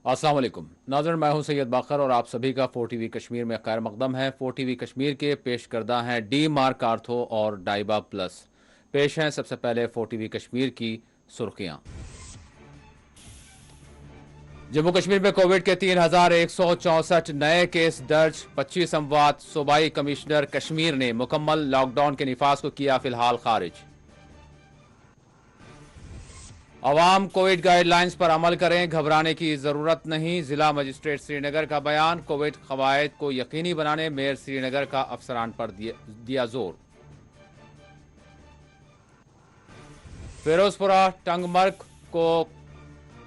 अस्सलाम वालेकुम नाज़रीन, मैं हूं सैयद बाकर और आप सभी का 4 टीवी कश्मीर में खैर मकदम है। 4 टीवी कश्मीर के पेश करदा हैं डी मार्क आर्थो और डाइबा प्लस। पेश हैं सबसे पहले 4 टीवी कश्मीर की सुर्खियां। जम्मू कश्मीर में कोविड के 3164 नए केस दर्ज। 25 अमवात। सूबाई कमिश्नर कश्मीर ने मुकम्मल लॉकडाउन के निफाज को किया फिलहाल खारिज। अवाम कोविड गाइडलाइंस पर अमल करें, घबराने की जरूरत नहीं। जिला मजिस्ट्रेट श्रीनगर का बयान। कोविड कवायद को यकीनी बनाने मेयर श्रीनगर का अफसरान पर दिया जोर। फिरोजपुरा टंगमर्ग को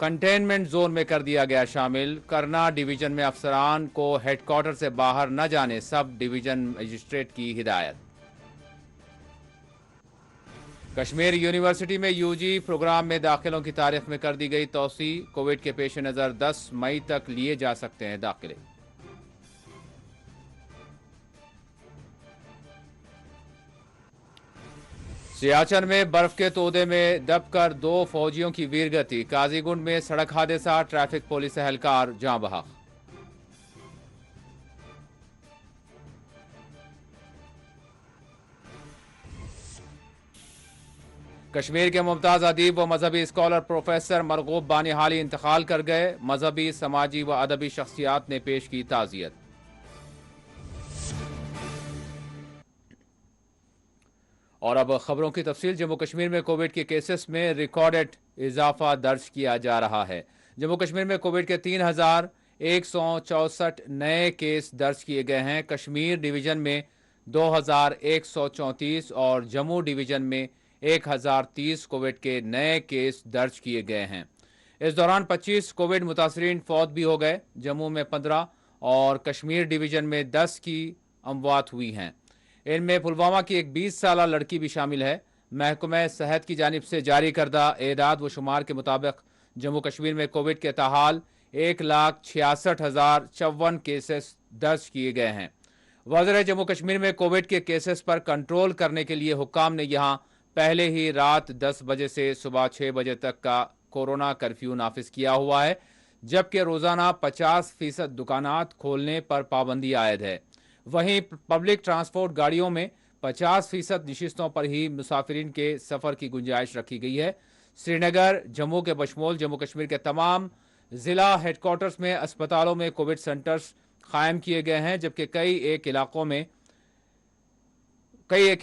कंटेनमेंट जोन में कर दिया गया शामिल। करना डिवीजन में अफसरान को हेडक्वार्टर से बाहर न जाने सब डिवीजन मजिस्ट्रेट की हिदायत। कश्मीर यूनिवर्सिटी में यूजी प्रोग्राम में दाखिलों की तारीख में कर दी गई तौसी। कोविड के पेश नज़र 10 मई तक लिए जा सकते हैं दाखिले। सियाचन में बर्फ के तोदे में दबकर 2 फौजियों की वीरगति। काजीगुंड में सड़क हादसा, ट्रैफिक पुलिस एहलकार जाँ बहक। कश्मीर के मुमताज अदीब व मजहबी स्कॉलर प्रोफेसर मरगूब बानिहाली इंतकाल कर गए। मजहबी, समाजी व अदबी शख्सियात ने पेश की ताज़ियत। और अब खबरों की तफसील। जम्मू कश्मीर में कोविड के केसेस में रिकॉर्डेड इजाफा दर्ज किया जा रहा है। जम्मू कश्मीर में कोविड के 3164 नए केस दर्ज किए गए हैं। कश्मीर डिवीजन में 2134 और जम्मू डिवीजन में 1030 कोविड के नए केस दर्ज किए गए हैं। इस दौरान 25 कोविड मुतासरीन फौत भी हो गए। जम्मू में 15 और कश्मीर डिवीजन में 10 की अमवात हुई हैं। इनमें पुलवामा की एक 20 साल लड़की भी शामिल है। महकमा सेहत की जानिब से जारी करदा एदाद व शुमार के मुताबिक जम्मू कश्मीर में कोविड के ताहाल 1,66,054 केसेस दर्ज किए गए हैं। वज़ीर जम्मू कश्मीर में कोविड के केसेस पर कंट्रोल करने के लिए हुक्काम ने यहाँ पहले ही रात 10 बजे से सुबह 6 बजे तक का कोरोना कर्फ्यू नाफिज किया हुआ है, जबकि रोजाना 50% दुकानात खोलने पर पाबंदी आयद है। वहीं पब्लिक ट्रांसपोर्ट गाड़ियों में 50% नशिस्तों पर ही मुसाफिरीन के सफर की गुंजाइश रखी गई है। श्रीनगर, जम्मू के बशमूल जम्मू कश्मीर के तमाम जिला हेडक्वार्टर्स में अस्पतालों में कोविड सेंटर्स कायम किए गए हैं, जबकि कई एक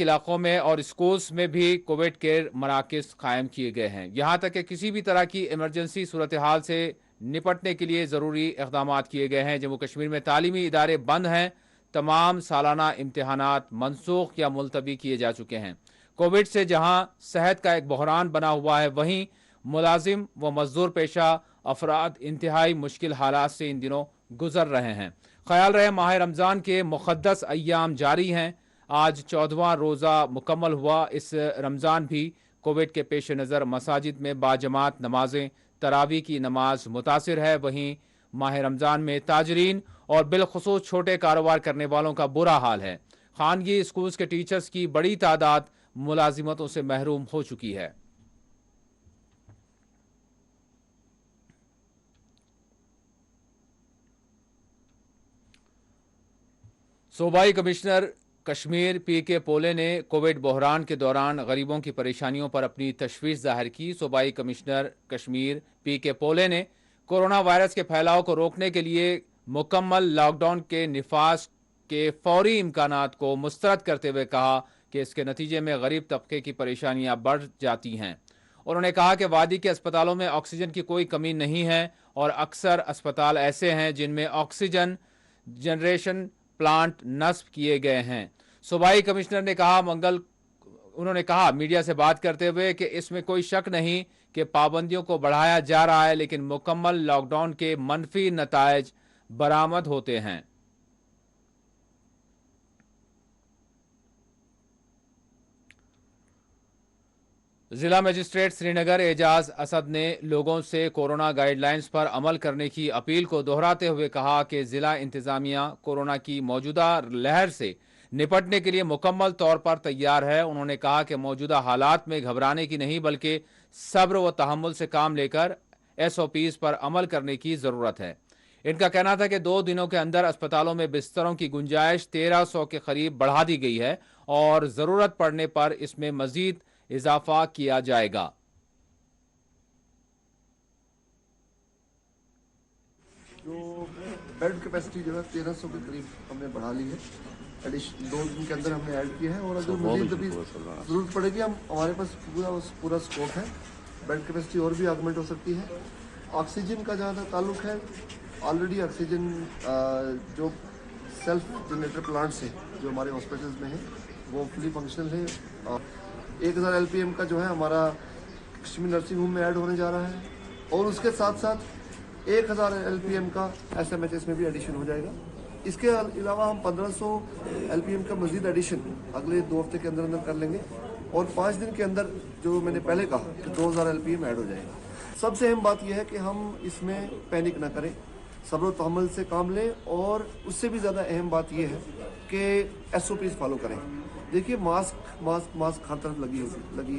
इलाकों में और स्कूल्स में भी कोविड केयर मराकज कायम किए गए हैं। यहाँ तक कि किसी भी तरह की इमरजेंसी सूरत हाल से निपटने के लिए ज़रूरी इक़दाम किए गए हैं। जम्मू कश्मीर में तालीमी इदारे बंद हैं। तमाम सालाना इम्तिहानात मनसूख या मुलतवी किए जा चुके हैं। कोविड से जहाँ सेहत का एक बहरान बना हुआ है, वहीं मुलाजिम व मजदूर पेशा अफराद इंतहाई मुश्किल हालात से इन दिनों गुजर रहे हैं। ख्याल रहे माह रमज़ान के मुक़द्दस अय्याम जारी हैं। आज 14वां रोज़ा मुकम्मल हुआ। इस रमज़ान भी कोविड के पेश नज़र मसाजिद में बाजमात नमाजें तरावी की नमाज मुतासिर है। वहीं माह रमज़ान में ताजरीन और बिलखुसूस छोटे कारोबार करने वालों का बुरा हाल है। खानगी स्कूल्स के टीचर्स की बड़ी तादाद मुलाजिमतों से महरूम हो चुकी है। सूबाई कमिश्नर कश्मीर पीके पोले ने कोविड बहरान के दौरान गरीबों की परेशानियों पर अपनी तशवीश जाहिर की। सूबाई कमिश्नर कश्मीर पीके पोले ने कोरोना वायरस के फैलाव को रोकने के लिए मुकम्मल लॉकडाउन के निफाज के फौरी इम्कानात को मुस्तरद करते हुए कहा कि इसके नतीजे में गरीब तबके की परेशानियां बढ़ जाती हैं। उन्होंने कहा कि वादी के अस्पतालों में ऑक्सीजन की कोई कमी नहीं है और अक्सर अस्पताल ऐसे हैं जिनमें ऑक्सीजन जनरेशन प्लांट नस्ब किए गए हैं। सूबाई कमिश्नर ने उन्होंने कहा मीडिया से बात करते हुए कि इसमें कोई शक नहीं कि पाबंदियों को बढ़ाया जा रहा है, लेकिन मुकम्मल लॉकडाउन के मनफी नतायज बरामद होते हैं। जिला मजिस्ट्रेट श्रीनगर एजाज असद ने लोगों से कोरोना गाइडलाइंस पर अमल करने की अपील को दोहराते हुए कहा कि जिला इंतजामिया कोरोना की मौजूदा लहर से निपटने के लिए मुकम्मल तौर पर तैयार है। उन्होंने कहा कि मौजूदा हालात में घबराने की नहीं बल्कि सब्र व तहम्मुल से काम लेकर SOPs पर अमल करने की जरूरत है। इनका कहना था कि 2 दिनों के अंदर अस्पतालों में बिस्तरों की गुंजाइश 1300 के करीब बढ़ा दी गई है और जरूरत पड़ने पर इसमें मजीद इजाफा किया जाएगा। जो बेड कैपेसिटी जो है 1300 के करीब हमने बढ़ा ली है, 2 दिन के अंदर हमने ऐड किया है और अगर मजीद अभी ज़रूरत पड़ेगी हमारे पास पूरा स्कोप है, बेड कैपेसिटी और भी ऑगमेंट हो सकती है। ऑक्सीजन का जहाँ तक ताल्लुक है, ऑलरेडी ऑक्सीजन जो सेल्फ जनरेटर प्लांट्स है जो हमारे हॉस्पिटल्स में है वो फुली फंक्शनल है। 1000 LPM का जो है हमारा कश्मीर नर्सिंग होम में ऐड होने जा रहा है और उसके साथ साथ 1000 LPM का SMHS में भी एडिशन हो जाएगा। इसके अलावा हम 1500 LPM का मजीद एडिशन अगले 2 हफ्ते के अंदर अंदर कर लेंगे और 5 दिन के अंदर जो मैंने पहले कहा कि 2000 LPM ऐड हो जाएगा। सबसे अहम बात यह है कि हम इसमें पैनिक ना करें, सब्र और तहम्मुल से काम लें और उससे भी ज़्यादा अहम बात यह है कि SOPs फॉलो करें। देखिए मास्क हर तरफ लगी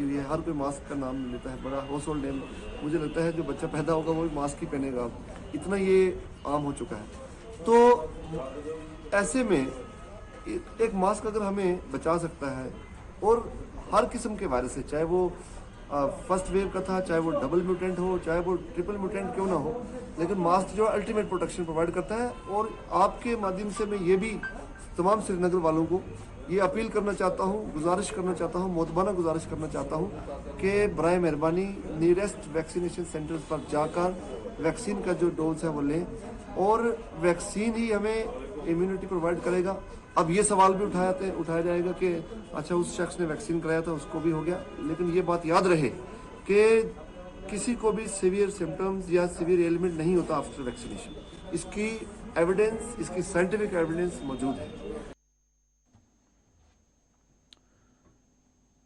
हुई है, हर कोई मास्क का नाम लेता है, बड़ा हाउस होल्ड नेम। मुझे लगता है जो बच्चा पैदा होगा वो भी मास्क ही पहनेगा, इतना ये आम हो चुका है। तो ऐसे में एक मास्क अगर हमें बचा सकता है और हर किस्म के वायरस से, चाहे वो फर्स्ट वेव का था, चाहे वो डबल म्यूटेंट हो, चाहे वो ट्रिपल म्यूटेंट क्यों ना हो, लेकिन मास्क जो अल्टीमेट प्रोटेक्शन प्रोवाइड करता है। और आपके माध्यम से मैं ये भी तमाम श्रीनगर वालों को ये अपील करना चाहता हूँ, गुजारिश करना चाहता हूँ, मोतबाना गुजारिश करना चाहता हूँ कि बराए मेहरबानी नियरेस्ट वैक्सीनेशन सेंटर्स पर जाकर वैक्सीन का जो डोज है वो लें और वैक्सीन ही हमें इम्यूनिटी प्रोवाइड करेगा। अब ये सवाल भी उठाया जाएगा कि अच्छा उस शख्स ने वैक्सीन कराया था उसको भी हो गया, लेकिन ये बात याद रहे कि किसी को भी सीवियर सिम्टम्स या सीवियर एलिमेंट नहीं होता आफ्टर वैक्सीनेशन। इसकी एविडेंस, इसकी साइंटिफिक एविडेंस मौजूद है।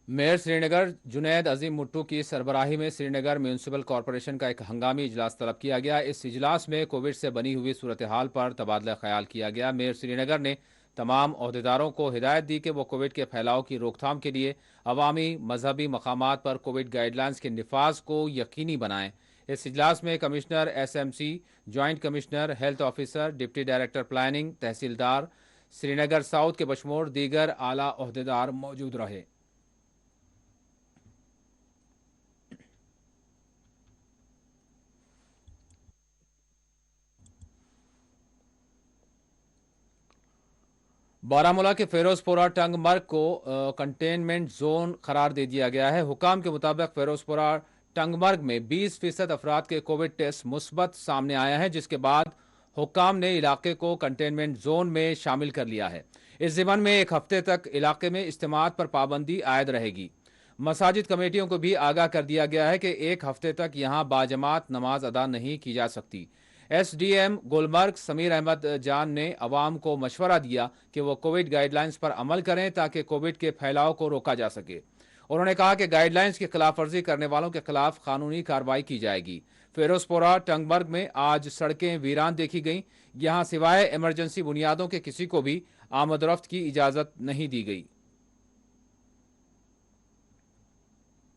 मेयर श्रीनगर जुनैद अजीम मुट्टू की सरबराही में श्रीनगर म्यूनसिपल कॉरपोरेशन का एक हंगामी इजलास तलब किया गया। इस इजलास में कोविड से बनी हुई सूरत हाल पर तबादला ख्याल किया गया। मेयर श्रीनगर ने तमाम अहदेदारों को हिदायत दी कि वो कोविड के फैलाव की रोकथाम के लिए अवामी मजहबी मकामात पर कोविड गाइडलाइंस के निफाज को यकीनी बनाएं। इस इजलास में commissioner SMC, joint commissioner, health officer, deputy director planning, tehsildar Srinagar south के बशमूर दीगर आला अहदेदार मौजूद रहे। बारामूला के फिरोजपुरा टंगमर्ग को कंटेनमेंट जोन करार दे दिया गया है। हुकाम के मुताबिक फिरोजपुरा टंगमर्ग में 20% अफराद के कोविड टेस्ट मुस्बत सामने आया है, जिसके बाद हुकाम ने इलाके को कंटेनमेंट जोन में शामिल कर लिया है। इस ज़िमन में 1 हफ्ते तक इलाके में इज्तिमात पर पाबंदी आयद रहेगी। मसाजिद कमेटियों को भी आगाह कर दिया गया है कि 1 हफ्ते तक यहाँ बाजमात नमाज अदा नहीं की जा सकती। SDM गुलमर्ग समीर अहमद जान ने अवाम को मशवरा दिया कि वो कोविड गाइडलाइंस पर अमल करें ताकि कोविड के फैलाव को रोका जा सके। उन्होंने कहा कि गाइडलाइंस की खिलाफ वर्जी करने वालों के खिलाफ कानूनी कार्रवाई की जाएगी। फिरोजपुरा टंगमर्ग में आज सड़कें वीरान देखी गईं। यहाँ सिवाय इमरजेंसी बुनियादों के किसी को भी आमदरफ्त की इजाज़त नहीं दी गई।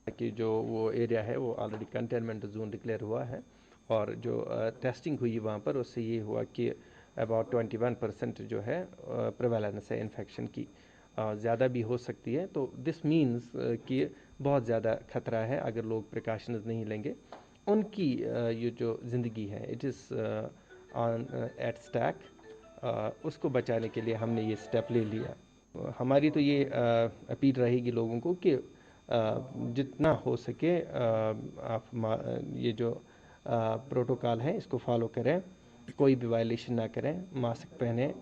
कि जो वो एरिया है वो ऑलरेडी कंटेनमेंट जोन डिक्लेयर हुआ है और जो टेस्टिंग हुई वहाँ पर उससे ये हुआ कि अबाउट 21% जो है प्रेवेलेंस है इन्फेक्शन की, ज़्यादा भी हो सकती है। तो दिस मीन्स कि बहुत ज़्यादा ख़तरा है अगर लोग प्रिकॉशंस नहीं लेंगे, उनकी ये जो ज़िंदगी है it is on at stake. उसको बचाने के लिए हमने ये स्टेप ले लिया। हमारी तो ये अपील रहेगी लोगों को कि जितना हो सके आप ये जो प्रोटोकॉल है इसको फॉलो करें, कोई भी वायलेशन ना करें, मास्क पहने,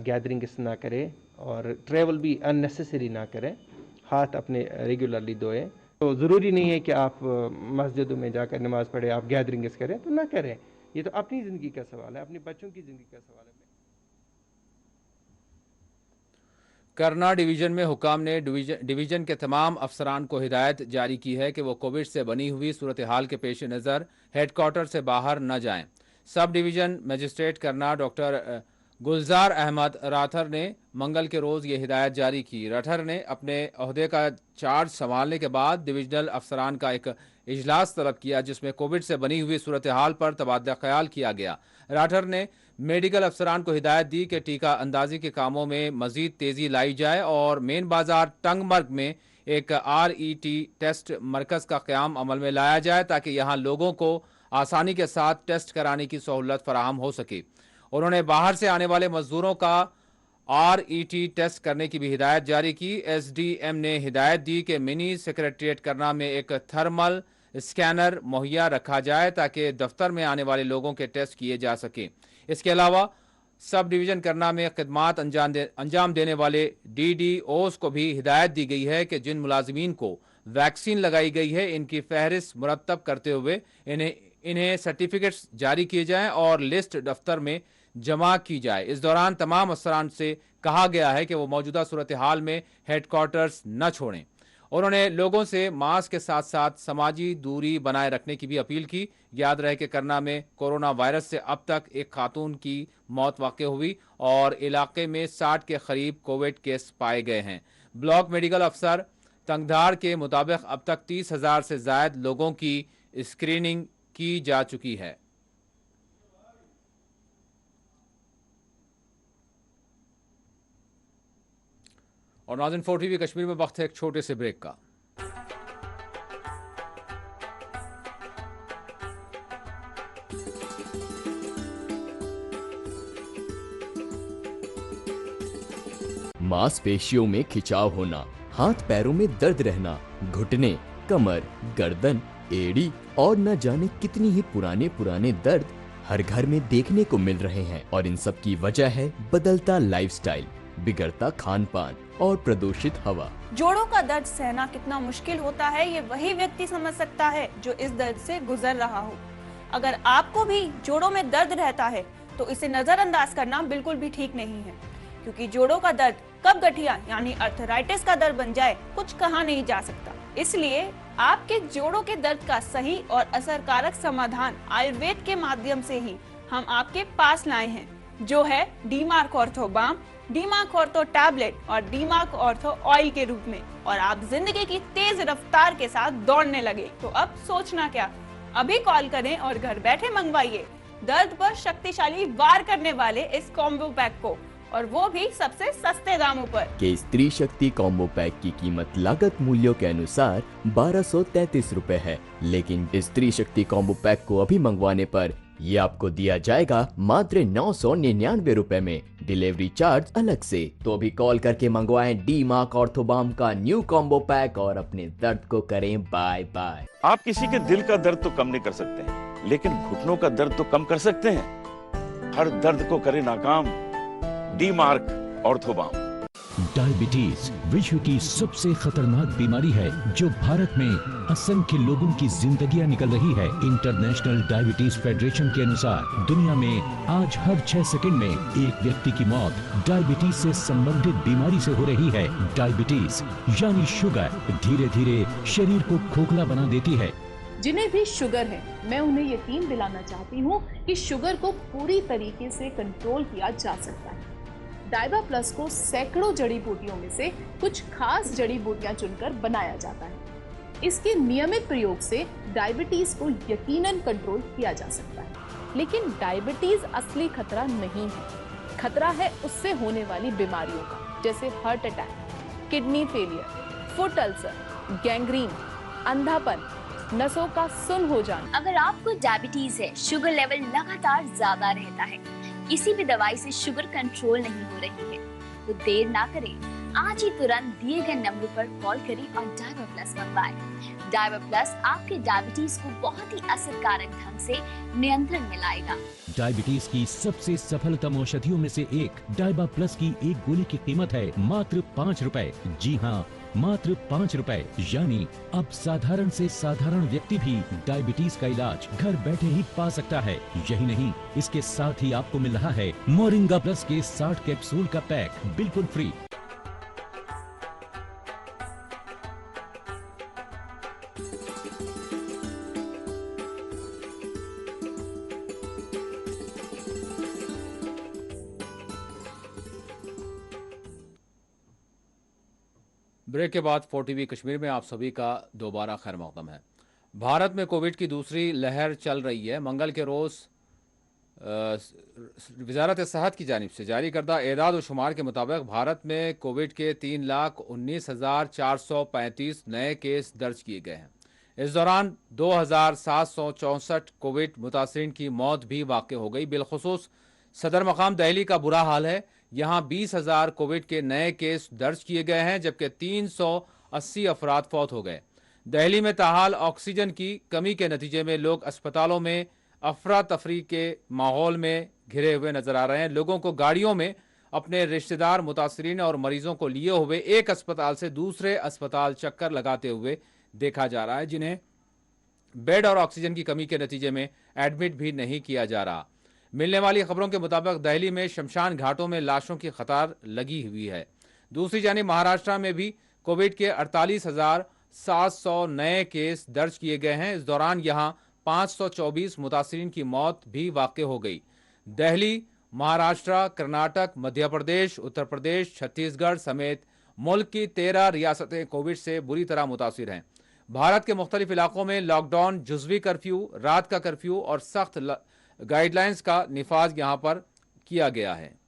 गैदरिंग्स ना करें और ट्रैवल भी अननेसेसरी ना करें, हाथ अपने रेगुलरली धोएं। तो ज़रूरी नहीं है कि आप मस्जिदों में जाकर नमाज़ पढ़ें, आप गैदरिंग्स करें तो ना करें। ये तो अपनी ज़िंदगी का सवाल है, अपने बच्चों की ज़िंदगी का सवाल है। करना डिवीज़न में हुकाम ने डिवीज़न के तमाम अफसरान को हिदायत जारी की है कि वो कोविड से बनी हुई सूरत हाल के पेश नज़र हेडक्वार्टर से बाहर न जाएं। सब डिवीज़न मजिस्ट्रेट करना डॉक्टर गुलजार अहमद राठर ने मंगल के रोज ये हिदायत जारी की। राठर ने अपने ओहदे का चार्ज संभालने के बाद डिविजनल अफसरान का एक इजलास तलब किया जिसमें कोविड से बनी हुई सूरत हाल पर तबादला ख्याल किया गया। राठर ने मेडिकल अफसरान को हिदायत दी कि टीका अंदाजी के कामों में मजीद तेजी लाई जाए और मेन बाजार टंगमर्ग में एक RET टेस्ट मरकज का क़याम अमल में लाया जाए ताकि यहाँ लोगों को आसानी के साथ टेस्ट कराने की सहूलत फराहम हो सके। उन्होंने बाहर से आने वाले मजदूरों का RET टेस्ट करने की भी हिदायत जारी की। SDM ने हिदायत दी कि मिनी सेक्रेटरीट करना में एक थर्मल स्कैनर मुहैया रखा जाए ताकि दफ्तर में आने वाले लोगों के टेस्ट किए जा सकें। इसके अलावा सब डिवीज़न करना में खिदमात अंजाम देने वाले DDOs को भी हिदायत दी गई है कि जिन मुलाजमीन को वैक्सीन लगाई गई है इनकी फहरिस्त मुरतब करते हुए इन्हें सर्टिफिकेट्स जारी किए जाएं और लिस्ट दफ्तर में जमा की जाए। इस दौरान तमाम अफसरान से कहा गया है कि वो मौजूदा सूरत हाल में हेडक्वार्टर्स न छोड़ें। उन्होंने लोगों से मास्क के साथ साथ समाजी दूरी बनाए रखने की भी अपील की। याद रहे कि करना में कोरोना वायरस से अब तक एक खातून की मौत वाक़ हुई और इलाके में 60 के करीब कोविड केस पाए गए हैं। ब्लॉक मेडिकल अफसर तंगधार के मुताबिक अब तक 30,000 से ज़ायद लोगों की स्क्रीनिंग की जा चुकी है। और नाज़रीन 4TV कश्मीर में वक्त है एक छोटे से ब्रेक का। मांसपेशियों में खिंचाव होना, हाथ पैरों में दर्द रहना, घुटने, कमर, गर्दन, एड़ी और न जाने कितनी ही पुराने दर्द हर घर में देखने को मिल रहे हैं और इन सब की वजह है बदलता लाइफस्टाइल, बिगड़ता खान पान और प्रदूषित हवा। जोड़ों का दर्द सहना कितना मुश्किल होता है ये वही व्यक्ति समझ सकता है जो इस दर्द से गुजर रहा हो। अगर आपको भी जोड़ों में दर्द रहता है तो इसे नजरअंदाज करना बिल्कुल भी ठीक नहीं है, क्योंकि जोड़ों का दर्द कब गठिया यानी अर्थराइटिस का दर्द बन जाए कुछ कहा नहीं जा सकता। इसलिए आपके जोड़ों के दर्द का सही और असरकारक समाधान आयुर्वेद के माध्यम से ही हम आपके पास लाए हैं, जो है डीमार्क ऑर्थो बाम, डीमार्क ऑर्थो टैबलेट और डीमार्क ऑर्थो ऑयल के रूप में। और आप जिंदगी की तेज रफ्तार के साथ दौड़ने लगे तो अब सोचना क्या, अभी कॉल करें और घर बैठे मंगवाइए दर्द पर शक्तिशाली वार करने वाले इस कॉम्बो पैक को, और वो भी सबसे सस्ते दामों पर। के स्त्री शक्ति कॉम्बो पैक की कीमत लागत मूल्यों के अनुसार 1233 रुपए है, लेकिन इस स्त्री शक्ति कॉम्बो पैक को अभी मंगवाने पर ये आपको दिया जाएगा मात्र 999 रुपए में, डिलीवरी चार्ज अलग से। तो अभी कॉल करके मंगवाएं डीमार्क ऑर्थोबाम का न्यू कॉम्बो पैक और अपने दर्द को करें बाय बाय। आप किसी के दिल का दर्द तो कम नहीं कर सकते हैं, लेकिन घुटनों का दर्द तो कम कर सकते हैं। हर दर्द को करे नाकाम डीमार्क ऑर्थोबाम। डायबिटीज विश्व की सबसे खतरनाक बीमारी है जो भारत में असंख्य लोगों की जिंदगियां निकल रही है। इंटरनेशनल डायबिटीज फेडरेशन के अनुसार दुनिया में आज हर 6 सेकंड में एक व्यक्ति की मौत डायबिटीज से संबंधित बीमारी से हो रही है। डायबिटीज यानी शुगर धीरे धीरे शरीर को खोखला बना देती है। जिन्हें भी शुगर है, मैं उन्हें यकीन दिलाना चाहती हूँ कि शुगर को पूरी तरीके से कंट्रोल किया जा सकता है। डाइबा प्लस को सैकड़ों जड़ी बूटियों में से कुछ खास जड़ी बूटियां चुनकर बनाया जाता है। इसके नियमित प्रयोग से डायबिटीज को यकीनन कंट्रोल किया जा सकता है। लेकिन डायबिटीज असली खतरा नहीं है। खतरा है उससे होने वाली बीमारियों का, जैसे heart attack, kidney failure, foot ulcer, gangrene, अंधापन, नसों का सुन्न हो जाना। अगर आपको डायबिटीज है, शुगर लेवल लगातार ज्यादा रहता है, किसी भी दवाई से शुगर कंट्रोल नहीं हो रही है, तो देर ना करें, आज ही तुरंत दिए गए नंबर पर कॉल करें और डाइबा प्लस मंगवाएं। डाइबा प्लस आपके डायबिटीज को बहुत ही असरकारक ढंग से नियंत्रण में लाएगा। डायबिटीज की सबसे सफलतम औषधियों में से एक डाइबा प्लस की एक गोली की कीमत है मात्र 5 रुपए। जी हाँ, मात्र 5 रुपए। यानी अब साधारण से साधारण व्यक्ति भी डायबिटीज का इलाज घर बैठे ही पा सकता है। यही नहीं, इसके साथ ही आपको मिल रहा है मोरिंगा प्लस के 60 कैप्सूल का पैक बिल्कुल फ्री। ब्रेक के बाद 4 TV कश्मीर में आप सभी का दोबारा खैर मकदम है। भारत में कोविड की दूसरी लहर चल रही है। मंगल के रोज़ वजारत सेहत की जानिब से जारी करदा एदाद व शुमार के मुताबिक भारत में कोविड के 3,19,435 नए केस दर्ज किए गए हैं। इस दौरान 2,764 कोविड मुतासरीन की मौत भी वाक़ हो गई। बिलखुसूस सदर मकाम दिल्ली का बुरा हाल है। यहाँ 20,000 कोविड के नए केस दर्ज किए गए हैं, जबकि 380 अफराद फौत हो गए। दिल्ली में ताहाल ऑक्सीजन की कमी के नतीजे में लोग अस्पतालों में अफरा तफरी के माहौल में घिरे हुए नजर आ रहे हैं। लोगों को गाड़ियों में अपने रिश्तेदार, मुतासरीन और मरीजों को लिए हुए एक अस्पताल से दूसरे अस्पताल चक्कर लगाते हुए देखा जा रहा है, जिन्हें बेड और ऑक्सीजन की कमी के नतीजे में एडमिट भी नहीं किया जा रहा। मिलने वाली खबरों के मुताबिक दिल्ली में शमशान घाटों में लाशों की कतार लगी हुई है। दूसरी जानिब महाराष्ट्र में भी कोविड के 48,700 नए केस दर्ज किए गए हैं। इस दौरान यहां 524 मुतासरीन की मौत भी वाक़ हो गई। दिल्ली, महाराष्ट्र, कर्नाटक, मध्य प्रदेश, उत्तर प्रदेश, छत्तीसगढ़ समेत मुल्क की 13 रियासतें कोविड से बुरी तरह मुतासिर हैं। भारत के मुख्तलिफ इलाकों में लॉकडाउन, जुज़वी कर्फ्यू, रात का कर्फ्यू और सख्त गाइडलाइंस का निफाज यहां पर किया गया है।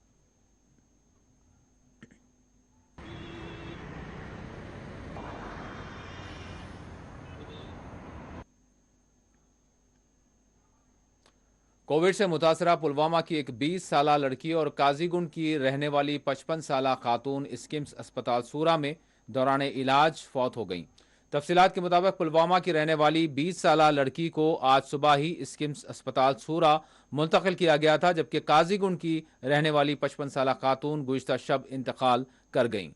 कोविड से मुतासरा पुलवामा की एक 20 साला लड़की और काजीगुंड की रहने वाली 55 साला खातून स्किम्स अस्पताल सूरा में दौरान इलाज फौत हो गई। तफसीलात के मुताबिक पुलवामा की रहने वाली 20 साला लड़की को आज सुबह ही स्किम्स अस्पताल सूरा मुंतकिल किया गया था, जबकि काजीगुंड की रहने वाली 55 साला खातून गुज़िश्ता शब इंतकाल कर गईं।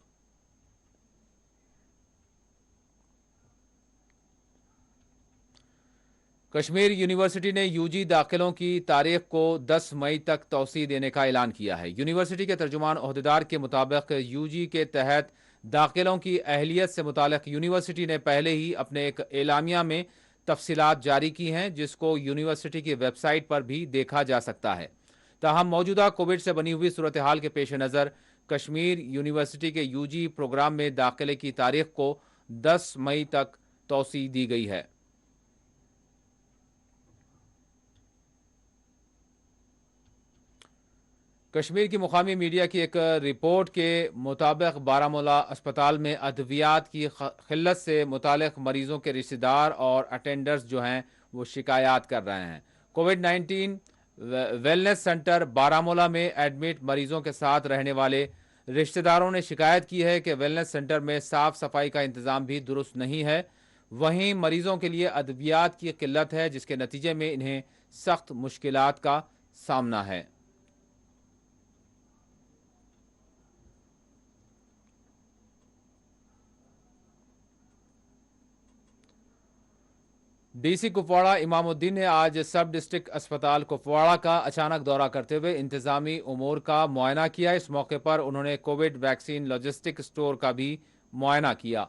कश्मीर यूनिवर्सिटी ने यूजी दाखिलों की तारीख को 10 मई तक तौसी देने का ऐलान किया है। यूनिवर्सिटी के तर्जुमान ओहदेदार के मुताबिक यूजी के तहत दाखिलों की अहलियत से मुतालिक यूनिवर्सिटी ने पहले ही अपने एक एलामिया में तफसीलात जारी की हैं, जिसको यूनिवर्सिटी की वेबसाइट पर भी देखा जा सकता है। ताहम मौजूदा कोविड से बनी हुई सूरत हाल के पेश नज़र कश्मीर यूनिवर्सिटी के यूजी प्रोग्राम में दाखिले की तारीख को 10 मई तक तौसी दी गई है। कश्मीर की मुकामी मीडिया की एक रिपोर्ट के मुताबिक बारामूला अस्पताल में अद्वियात की खिल्लत से मुतालिक मरीजों के रिश्तेदार और अटेंडर्स जो हैं वो शिकायत कर रहे हैं। कोविड-19 वेलनेस सेंटर बारामूला में एडमिट मरीजों के साथ रहने वाले रिश्तेदारों ने शिकायत की है कि वेलनेस सेंटर में साफ सफाई का इंतज़ाम भी दुरुस्त नहीं है। वहीं मरीजों के लिए अद्वियात की किल्लत है, जिसके नतीजे में इन्हें सख्त मुश्किलात का सामना है। डीसी कुपवाड़ा इमामुद्दीन ने आज सब डिस्ट्रिक्ट अस्पताल कुपवाड़ा का अचानक दौरा करते हुए इंतजामी उमूर का मुआयना किया। इस मौके पर उन्होंने कोविड वैक्सीन लॉजिस्टिक स्टोर का भी मुआयना किया।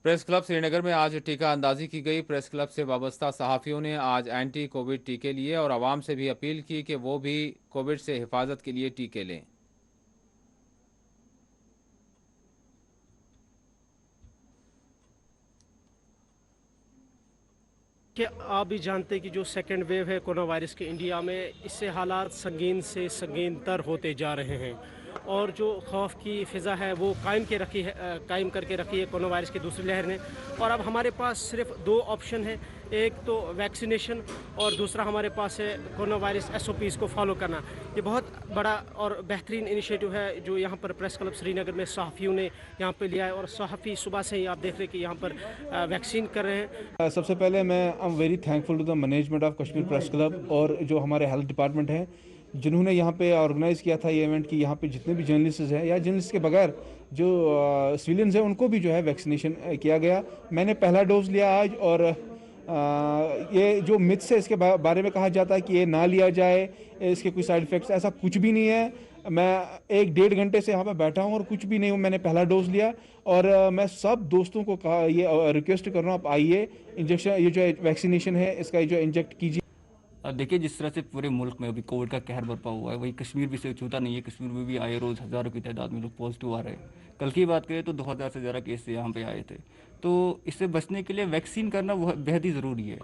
प्रेस क्लब श्रीनगर में आज टीका अंदाजी की गई। प्रेस क्लब से वाबस्ता सहाफ़ियों ने आज एंटी कोविड टीके लिए और आवाम से भी अपील की कि वो भी कोविड से हिफाजत के लिए टीके लें। کہ آپ بھی جانتے ہیں کہ جو سیکنڈ ویو ہے کورونا وائرس کے انڈیا میں، اس سے حالات سنگین سے سنگین تر ہوتے جا رہے ہیں، اور جو خوف کی فضا ہے وہ قائم کر کے رکھی ہے کورونا وائرس کی دوسری لہر نے. اور اب ہمارے پاس صرف دو آپشن ہیں، ایک تو ویکسینیشن اور دوسرا ہمارے پاس ہے کورونا وائرس SOPs کو فالو کرنا. یہ بہت بڑا اور بہترین انیشیٹو ہے جو یہاں پر پریس کلب سری نگر میں صحافیوں نے یہاں پہ لیا ہے، اور صحافی صبح سے ہی آپ دیکھ رہے ہیں کہ یہاں پر ویکسین کر رہے ہیں. سب سے پہلے میں am very thankful to the management of Kashmir press club اور جو ہمارے ہیلتھ ڈپارٹمنٹ ہیں جنہوں نے یہاں پہ آرگنائز کیا تھا یہ ایونٹ کہ یہاں پہ جتنے بھی جرنلسٹ ہیں یا جرنلسٹ کے بغیر جو سویلینز ہیں ان کو بھی جو ہے ویکسینیشن کیا گیا. میں نے پہلا ڈوز لیا آج، اور یہ جو متس ہے اس کے بارے میں کہا جاتا ہے کہ یہ نہ لیا جائے، اس کے کوئی سائیڈ افیکٹس، ایسا کچھ بھی نہیں ہے. میں 1-1.5 گھنٹے سے یہاں پہ بیٹھا ہوں اور کچھ بھی نہیں ہوں. میں نے پہلا ڈوز لیا اور میں سب دوستوں کو کہا، یہ ریکویسٹ کر رہا ہوں، آپ آئیے انجیکشن، یہ جو ویکسینیشن ہے اس کا جو انجیکٹ کیجیے. دیکھیے جس طرح سے پورے ملک میں ابھی کووڈ کا قہر برپا ہوا ہے، وہی کشمیر بھی سے چھوٹا نہیں ہے. کشمیر میں بھی آئے روز ہزاروں کی تعداد میں لوگ پازیٹیو آ رہے ہیں. کل کی بات کریں تو 2000 سے زیادہ کیس یہاں پہ آئے تھے. تو اس سے بچنے کے لیے ویکسین کرنا بہت ہی ضروری ہے.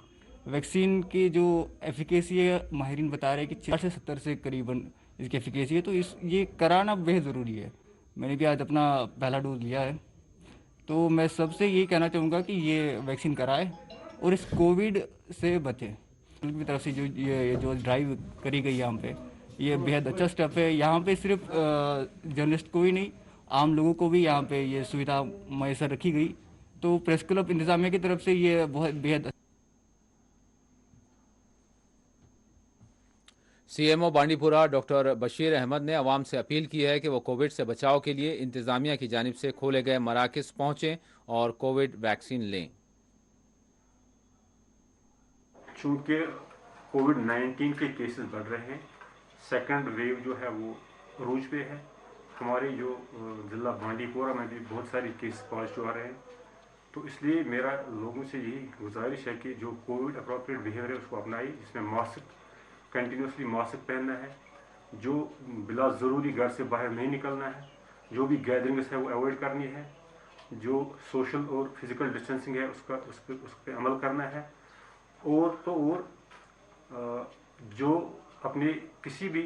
ویکسین کی جو ایفیکیسی ہے ماہرین بتا رہے ہیں کہ 60 سے 70 سے قریباً اس کی ایفیکیسی ہے، تو یہ کرانا بہت ضروری ہے. میں نے بھی آج اپنا پہلا ڈوز لیا ہے، تو میں سب سے یہی کہنا چاہوں گا کہ یہ ویکسین کرائے اور اس کووڈ سے بچے. کی طرف سے جو ڈرائیو کری گئی یہاں پہ، یہ بہت اچھا سٹیپ ہے. یہاں پہ صرف جرنلسٹ کو ہی نہیں، عام لوگوں کو بھی یہاں پہ یہ سویدھا میسر رکھی گئی. تو پریس کلب انتظامیہ کی طرف سے یہ بہت CMO بانڈی پورہ ڈاکٹر بشیر احمد نے عوام سے اپیل کی ہے کہ وہ کووڈ سے بچاؤ کے لیے انتظامیہ کی جانب سے کھولے گئے مراکز پہنچیں اور کووڈ ویکسین لیں. چونکہ کووڈ-19 کے کیسز بڑھ رہے ہیں، سیکنڈ ویو جو ہے وہ عروج پہ ہے. ہمارے جو ضلع بانڈی پورہ میں بھی بہت سارے کیس پازیٹیو آ رہے ہیں. تو اس لیے میرا لوگوں سے یہی گزارش ہے کہ جو کووڈ اپروپریٹ بیہیویئر ہے اس کو اپنائے، جس میں ماسک کنٹینیوسلی ماسک پہننا ہے، جو بلا ضروری گھر سے باہر نہیں نکلنا ہے، جو بھی گیدرنگس ہے وہ اوائڈ کرنی ہے، جو سوشل اور فزیکل ڈسٹینسنگ ہے اس پہ عمل کرنا ہے. اور جو اپنے کسی بھی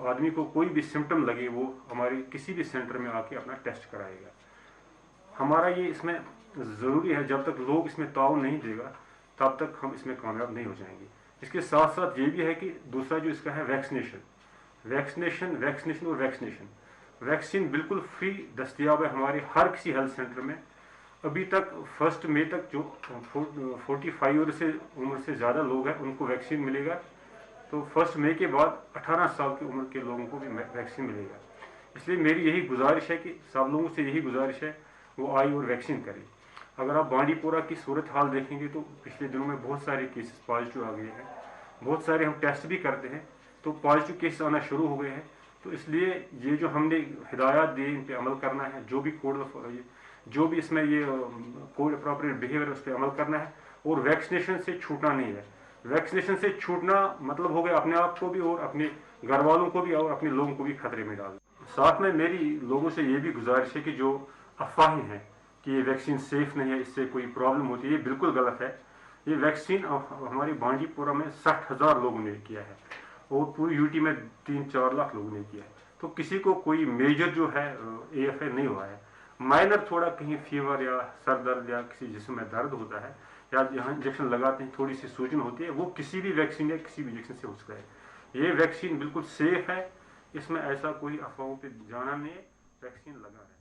آدمی کو کوئی بھی سمٹم لگے وہ ہمارے کسی بھی سینٹر میں آ کے اپنا ٹیسٹ کرائے گا. ہمارا یہ اس میں ضروری ہے، جب تک لوگ اس میں تعاون نہیں دے گا تب تک ہم اس میں کامیاب نہیں ہو جائیں گے. اس کے ساتھ ساتھ یہ بھی ہے کہ دوسرا جو اس کا ہے ویکسینیشن اور ویکسین بالکل فری دستیاب ہے ہمارے ہر کسی ہیلتھ سینٹر میں. ابھی تک 1 مئی تک جو 45 عمر سے زیادہ لوگ ہیں ان کو ویکسین ملے گا. تو 1 مئی کے بعد 18 سال کی عمر کے لوگوں کو بھی ویکسین ملے گا. اس لیے میری یہی گزارش ہے کہ سب لوگوں سے یہی گزارش ہے وہ آئی اور ویکسین کریں. اگر آپ بانڈی پورہ کی صورت حال دیکھیں گے تو پچھلے دنوں میں بہت سارے کیسز پازیٹیو آ گئے ہیں. بہت سارے ہم ٹیسٹ بھی کرتے ہیں تو پازیٹیو کیسز آنا شروع ہو گئے ہیں. تو اس لیے یہ جو ہم نے ہدایات دی ان پہ عمل کرنا ہے، جو بھی اس میں یہ کووڈ اپروپریٹ بیہیویئر اس پہ عمل کرنا ہے، اور ویکسینیشن سے چھوٹنا نہیں ہے. ویکسینیشن سے چھوٹنا مطلب ہو گیا اپنے آپ کو بھی اور اپنے گھر والوں کو بھی اور اپنے لوگوں کو بھی خطرے میں ڈالنا. ساتھ میں میری لوگوں سے یہ بھی گزارش ہے کہ جو افواہیں ہیں کہ یہ ویکسین سیف نہیں ہے، اس سے کوئی پرابلم ہوتی ہے، یہ بالکل غلط ہے. یہ ویکسین ہماری بانڈی پورہ میں 60,000 لوگوں نے کیا ہے اور پوری UT میں 3-4 لاکھ لوگوں نے کیا ہے. تو کسی کو کوئی میجر جو ہے AFI نہیں ہوا ہے. مائنر تھوڑا کہیں فیور یا سر درد یا کسی جسم میں درد ہوتا ہے یا جہاں انجیکشن لگاتے ہیں تھوڑی سی سوجن ہوتی ہے، وہ کسی بھی ویکسین یا کسی بھی انجیکشن سے ہو سکتا ہے. یہ ویکسین بالکل سیف ہے، اس میں ایسا کوئی افواہوں پہ جانا نہیں ہے. ویکسین لگا ہے.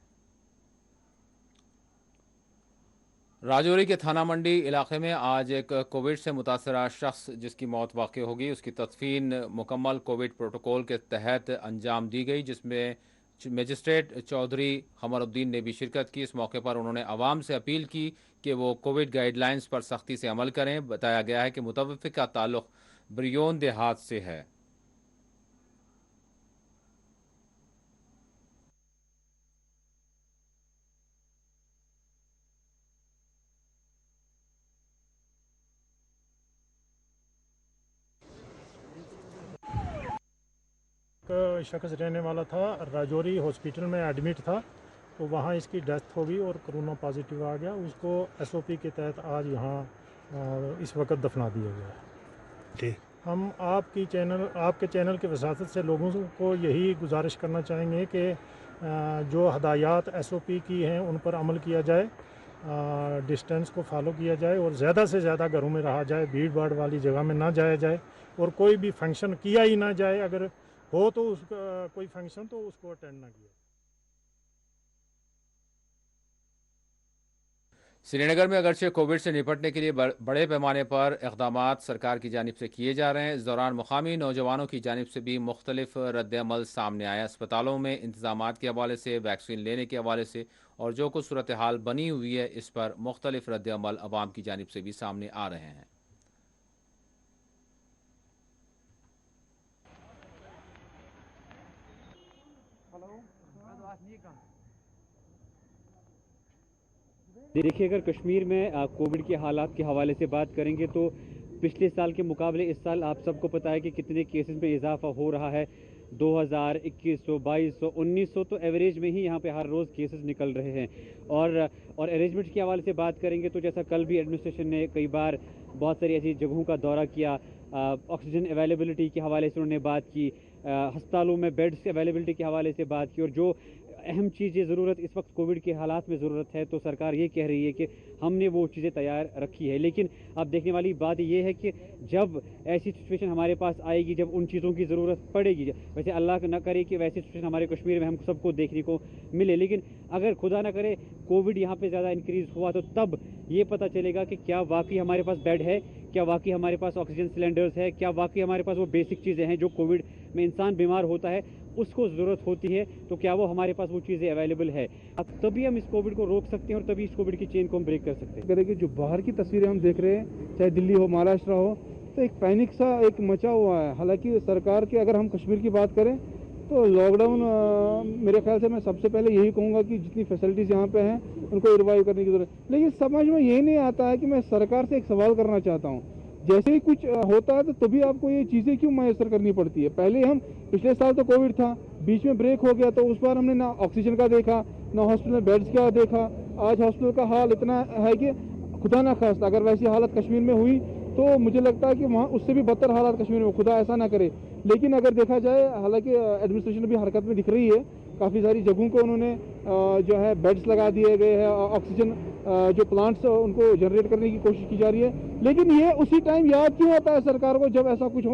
راجوری کے تھانہ منڈی علاقے میں آج ایک کووڈ سے متاثرہ شخص جس کی موت واقع ہوگی، اس کی تدفین مکمل کووڈ پروٹوکول کے تحت انجام دی گئی، جس میں میجسٹریٹ چودھری قمر الدین نے بھی شرکت کی. اس موقع پر انہوں نے عوام سے اپیل کی کہ وہ کووڈ گائیڈ لائنز پر سختی سے عمل کریں. بتایا گیا ہے کہ متوفی کا تعلق بریون دیہات سے ہے. شخص رہنے والا تھا، راجوری ہاسپٹل میں ایڈمٹ تھا، تو وہاں اس کی ڈیتھ ہو گئی اور کرونا پازیٹیو آ گیا. اس کو SOP کے تحت آج یہاں और इस वक्त दफना दिया गया है। ठीक, हम आपके चैनल की वसातत से लोगों को यही गुजारिश करना चाहेंगे कि जो हदायत SOP की हैं उन पर अमल किया जाए, डिस्टेंस को फॉलो किया जाए और ज़्यादा से ज़्यादा घरों में रहा जाए, भीड़ भाड़ वाली जगह में ना जाया जाए और कोई भी फंक्शन किया ही ना जाए, अगर हो तो उसका कोई फंक्शन तो उसको अटेंड ना किया। श्रीनगर में अगरचे कोविड से निपटने के लिए बड़े पैमाने पर इक़दामात सरकार की जानिब से किए जा रहे हैं। इस दौरान मुकामी नौजवानों की जानिब से भी मुख्तलिफ रद्द-ए-अमल सामने आया। अस्पतालों में इंतजामात के हवाले से, वैक्सीन लेने के हवाले से और जो कुछ सूरत हाल बनी हुई है, इस पर मुख्तलिफ रद्द-ए-अमल अवाम की जानिब से भी सामने आ रहे हैं। देखिए, अगर कश्मीर में कोविड के हालात के हवाले से बात करेंगे तो पिछले साल के मुकाबले इस साल आप सबको पता है कि कितने केसेस में इजाफा हो रहा है। 2000, 2100, 2200, 1900 तो एवरेज में ही यहाँ पे हर रोज़ केसेस निकल रहे हैं। और अरेंजमेंट के हवाले से बात करेंगे तो जैसा कल भी एडमिनिस्ट्रेशन ने कई बार बहुत सारी ऐसी जगहों का दौरा किया, ऑक्सीजन अवेलेबिलिटी के हवाले से उन्होंने बात की, अस्पतालों में बेड्स अवेलेबिलिटी के हवाले से बात की। और जो अहम चीज़ें ज़रूरत इस वक्त कोविड के हालात में ज़रूरत है तो सरकार ये कह रही है कि हमने वो चीज़ें तैयार रखी है। लेकिन अब देखने वाली बात ये है कि जब ऐसी सिचुएशन हमारे पास आएगी, जब उन चीज़ों की ज़रूरत पड़ेगी, वैसे अल्लाह न करे कि वैसी सिचुएशन हमारे कश्मीर में हम सबको देखने को मिले, लेकिन अगर खुदा न करे कोविड यहाँ पे ज़्यादा इंक्रीज़ हुआ तो तब ये पता चलेगा कि क्या वाकई हमारे पास बेड है, क्या वाकई हमारे पास ऑक्सीजन सिलेंडर्स है, क्या वाकई हमारे पास वो बेसिक चीज़ें हैं जो कोविड में इंसान बीमार होता है उसको ज़रूरत होती है, तो क्या वो हमारे पास वो चीज़ें अवेलेबल है। अब तभी हम इस कोविड को रोक सकते हैं और तभी इस कोविड की चेन को हम ब्रेक कर सकते हैं। करें कि जो बाहर की तस्वीरें हम देख रहे हैं, चाहे दिल्ली हो, महाराष्ट्र हो, तो एक पैनिक सा एक मचा हुआ है। हालांकि सरकार के अगर हम कश्मीर की बात करें तो लॉकडाउन मेरे ख्याल से मैं सबसे पहले यही कहूँगा कि जितनी फैसिलिटीज़ यहाँ पे हैं उनको रिवाइव करने की ज़रूरत है। लेकिन समझ में यही नहीं आता है कि मैं सरकार से एक सवाल करना चाहता हूँ, जैसे ही कुछ होता है तो तभी आपको ये चीज़ें क्यों मैसर करनी पड़ती है। पहले हम पिछले साल तो कोविड था, बीच में ब्रेक हो गया, तो उस बार हमने ना ऑक्सीजन का देखा, ना हॉस्पिटल में बेड्स का देखा। आज हॉस्पिटल का हाल इतना है कि खुदा ना खास्ता अगर वैसी हालत कश्मीर में हुई तो मुझे लगता है कि वहाँ उससे भी बदतर हालात कश्मीर में, खुदा ऐसा ना करे। लेकिन अगर देखा जाए, हालांकि एडमिनिस्ट्रेशन भी हरकत में दिख रही है, काफ़ी सारी जगहों को उन्होंने जो है बेड्स लगा दिए गए हैं, ऑक्सीजन जो प्लांट्स उनको जनरेट करने की कोशिश की जा रही है। लेकिन ये उसी टाइम याद क्यों आता है सरकार को जब ऐसा कुछ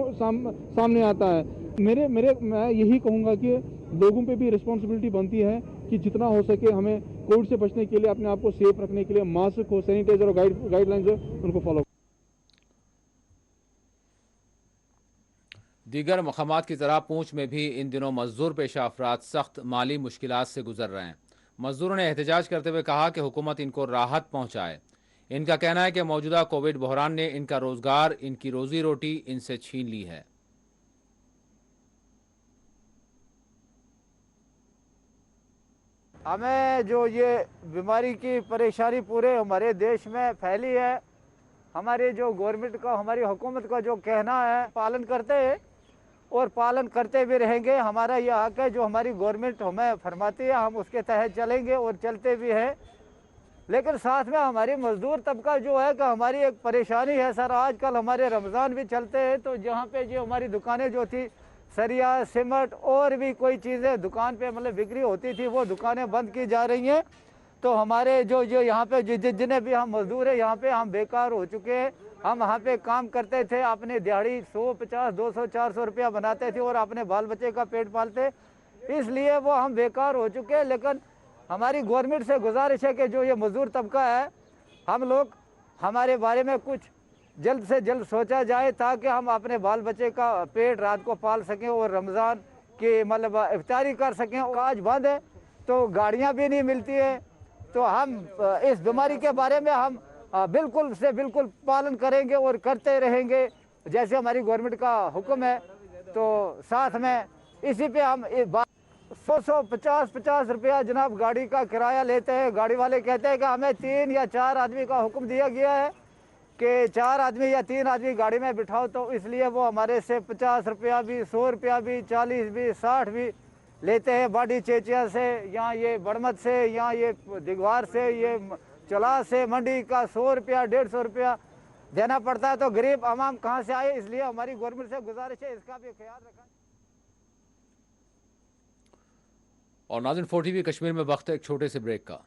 सामने आता है। मैं यही कहूँगा कि लोगों पे भी रिस्पॉन्सिबिलिटी बनती है कि जितना हो सके हमें कोविड से बचने के लिए, अपने आप को सेफ रखने के लिए मास्क हो, सैनिटाइजर और गाइडलाइंस हो, उनको फॉलो। दीगर मकामात की तरह पूंछ में भी इन दिनों मजदूर पेशा अफराद सख्त माली मुश्किलात से गुजर रहे हैं। मजदूरों ने एहतजाज करते हुए कहा कि हुकूमत इनको राहत पहुंचाए। इनका कहना है कि मौजूदा कोविड बहरान ने इनका रोजगार, इनकी रोजी रोटी इनसे छीन ली है। हमें जो ये बीमारी की परेशानी पूरे हमारे देश में फैली है, हमारे जो गवर्नमेंट का, हमारी हुकूमत का जो कहना है पालन करते हैं और पालन करते भी रहेंगे। हमारा ये हक है, जो हमारी गवर्नमेंट हमें फरमाती है हम उसके तहत चलेंगे और चलते भी हैं। लेकिन साथ में हमारी मजदूर तबका जो है कि हमारी एक परेशानी है सर, आजकल हमारे रमज़ान भी चलते हैं तो जहाँ पे जो हमारी दुकानें जो थी सरिया, सीमेंट और भी कोई चीज़ें दुकान पे मतलब बिक्री होती थी, वो दुकानें बंद की जा रही हैं। तो हमारे जो यहाँ पे जितने भी हम मजदूर हैं यहाँ पे हम बेकार हो चुके हैं। हम वहाँ पे काम करते थे, अपनी दिहाड़ी 150, 200, 400 रुपया बनाते थे और अपने बाल बच्चे का पेट पालते, इसलिए वो हम बेकार हो चुके हैं। लेकिन हमारी गवर्नमेंट से गुजारिश है कि जो ये मजदूर तबका है, हम लोग हमारे बारे में कुछ जल्द से जल्द सोचा जाए ताकि हम अपने बाल बच्चे का पेट रात को पाल सकें और रमज़ान की मतलब इफ्तारी कर सकें। आज बंद है तो गाड़ियाँ भी नहीं मिलती है, तो हम इस बीमारी के बारे में हम बिल्कुल से बिल्कुल पालन करेंगे और करते रहेंगे जैसे हमारी गवर्नमेंट का हुक्म है। तो साथ में इसी पे हम 100-50 रुपया जनाब गाड़ी का किराया लेते हैं। गाड़ी वाले कहते हैं कि हमें 3 या 4 आदमी का हुक्म दिया गया है कि 4 आदमी या 3 आदमी गाड़ी में बिठाओ, तो इसलिए वो हमारे से 50 रुपया भी, 100 रुपया भी, 40 भी, 60 भी लेते हैं। बाडी चेचिया से, यहाँ ये बड़मत से, यहाँ ये दिगवार से, ये चला से, मंडी का 100 रुपया, 150 रुपया देना पड़ता है, तो गरीब आवाम कहाँ से आए। इसलिए हमारी गवर्नमेंट से गुजारिश है इसका भी ख्याल रखा। और नाज़रीन, 4TV कश्मीर में वक्त है एक छोटे से ब्रेक का।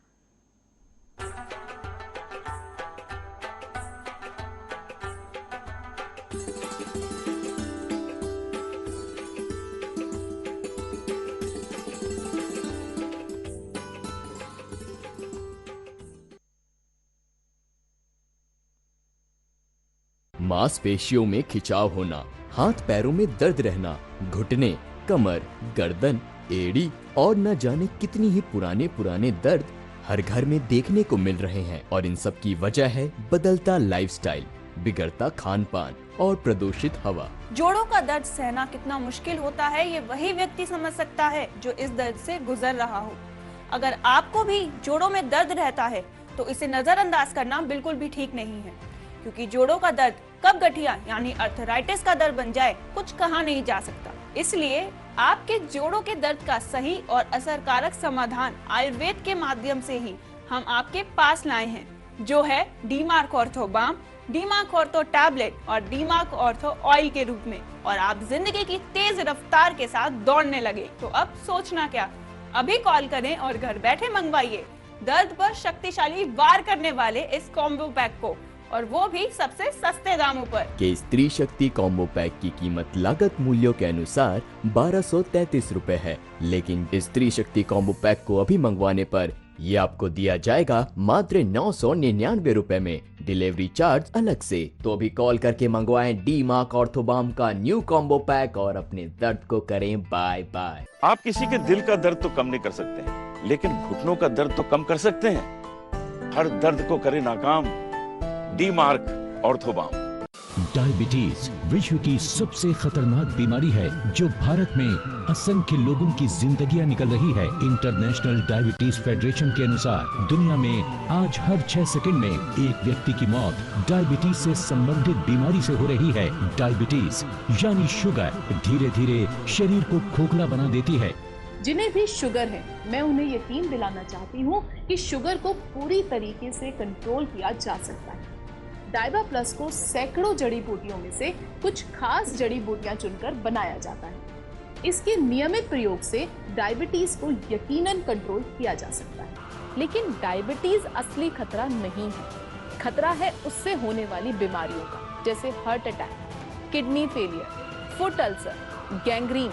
मांसपेशियों में खिंचाव होना, हाथ पैरों में दर्द रहना, घुटने, कमर, गर्दन, एड़ी और न जाने कितनी ही पुराने दर्द हर घर में देखने को मिल रहे हैं। और इन सब की वजह है बदलता लाइफस्टाइल, बिगड़ता खान पान और प्रदूषित हवा। जोड़ों का दर्द सहना कितना मुश्किल होता है ये वही व्यक्ति समझ सकता है जो इस दर्द से गुजर रहा हो। अगर आपको भी जोड़ों में दर्द रहता है तो इसे नजरअंदाज करना बिल्कुल भी ठीक नहीं है, क्योंकि जोड़ों का दर्द कब गठिया यानी अर्थराइटिस का दर्द बन जाए कुछ कहा नहीं जा सकता। इसलिए आपके जोड़ों के दर्द का सही और असरकारक समाधान आयुर्वेद के माध्यम से ही हम आपके पास लाए हैं, जो है डीमार्क ऑर्थो बाम, डीमार्क ऑर्थो टैबलेट और डीमार्क ऑर्थो ऑयल के रूप में। और आप जिंदगी की तेज रफ्तार के साथ दौड़ने लगे तो अब सोचना क्या, अभी कॉल करें और घर बैठे मंगवाइए दर्द पर शक्तिशाली वार करने वाले इस कॉम्बो पैक को, और वो भी सबसे सस्ते दामों पर। के स्त्री शक्ति कॉम्बो पैक की कीमत लागत मूल्यों के अनुसार 1233 रुपए है, लेकिन स्त्री शक्ति कॉम्बो पैक को अभी मंगवाने पर ये आपको दिया जाएगा मात्र 999 रुपए में, डिलीवरी चार्ज अलग से। तो अभी कॉल करके मंगवाएं डीमार्क ऑर्थोबाम का न्यू कॉम्बो पैक और अपने दर्द को करें बाय बाय। आप किसी के दिल का दर्द तो कम नहीं कर सकते हैं, लेकिन घुटनों का दर्द तो कम कर सकते हैं। हर दर्द को करें नाकाम, डीमार्क ऑर्थोबाम। डायबिटीज विश्व की सबसे खतरनाक बीमारी है जो भारत में असंख्य लोगों की जिंदगियां निकल रही है। इंटरनेशनल डायबिटीज फेडरेशन के अनुसार दुनिया में आज हर 6 सेकंड में एक व्यक्ति की मौत डायबिटीज से संबंधित बीमारी से हो रही है। डायबिटीज यानी शुगर धीरे धीरे शरीर को खोखला बना देती है। जिन्हें भी शुगर है, मैं उन्हें यकीन दिलाना चाहती हूँ कि शुगर को पूरी तरीके से कंट्रोल किया जा सकता है। डाइबा प्लस को सैकड़ों जड़ी बूटियों में से कुछ खास जड़ी बूटियां चुनकर बनाया जाता है। इसके नियमित प्रयोग से डायबिटीज को यकीनन कंट्रोल किया जा सकता है। लेकिन डायबिटीज असली खतरा नहीं है। खतरा है उससे होने वाली बीमारियों का, जैसे heart attack, kidney failure, foot ulcer, gangrene,